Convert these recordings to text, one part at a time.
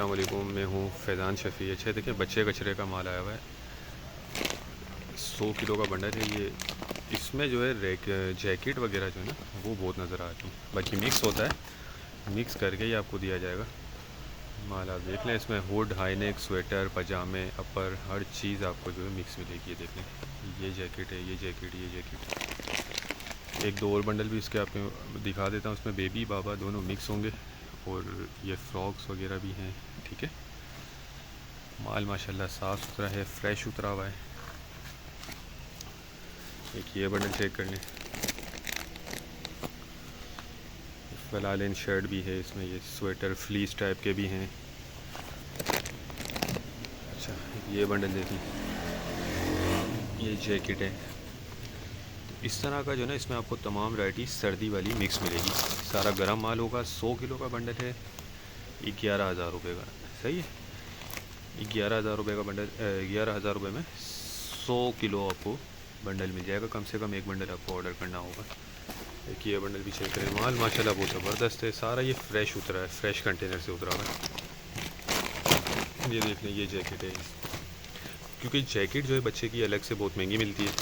अस्सलाम वालेकुम, मैं हूँ फैज़ान शफ़ी। अच्छा देखिए, बच्चे कचरे का माल आया हुआ है। 100 किलो का बंडल है ये। इसमें जो है जैकेट वगैरह जो है ना वो बहुत नज़र आती है। बाकी मिक्स होता है, मिक्स करके ही आपको दिया जाएगा माल। आप देख लें, इसमें हुड, हाईनेक, स्वेटर, पजामे, अपर, हर चीज़ आपको जो है मिक्स मिलेगी। ये देख लें, ये जैकेट है, ये जैकेट, ये जैकेट। एक दो और बंडल भी इसके आपको दिखा देता हूँ। उसमें बेबी बाबा दोनों मिक्स होंगे और ये फ्रॉक्स वगैरह भी हैं। ठीक है, माल माशाल्लाह साफ़ सुथरा है, फ्रेश उतरा हुआ है। एक ये बंडल चेक कर लें, फ़िलहाल इन शर्ट भी है इसमें, ये स्वेटर फ्लीस टाइप के भी हैं। अच्छा, ये बंडल देख लें, ये जैकेट है। इस तरह का जो ना इसमें आपको तमाम वैरायटी सर्दी वाली मिक्स मिलेगी। सारा गर्म माल होगा। 100 किलो का बंडल है, 11,000 रुपये का। सही है, 11,000 रुपये का बंडल, 11,000 रुपये में 100 किलो आपको बंडल मिल जाएगा। कम से कम एक बंडल आपको ऑर्डर करना होगा। एक ये बंडल भी चेक करें, माल माशाल्लाह बहुत ज़बरदस्त है। सारा ये फ्रेश उतरा है, फ्रेश कंटेनर से उतरा हुआ है। ये देख लें, ये जैकेट है। क्योंकि जैकेट जो है बच्चे की अलग से बहुत महंगी मिलती है,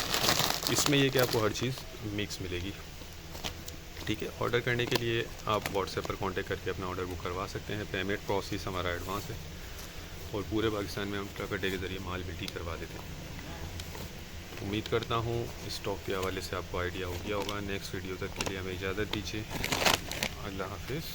इसमें ये कि आपको हर चीज़ मिक्स मिलेगी। ठीक है, ऑर्डर करने के लिए आप व्हाट्सएप पर कांटेक्ट करके अपना ऑर्डर बुक करवा सकते हैं। पेमेंट प्रोसेस हमारा एडवांस है और पूरे पाकिस्तान में हम ट्रक अड्डे के ज़रिए माल बिल्टी करवा देते हैं। उम्मीद करता हूँ स्टॉक के हवाले से आपको आइडिया हो गया होगा। नेक्स्ट वीडियो तक के लिए हमें इजाज़त दीजिए। अल्लाह हाफिज़।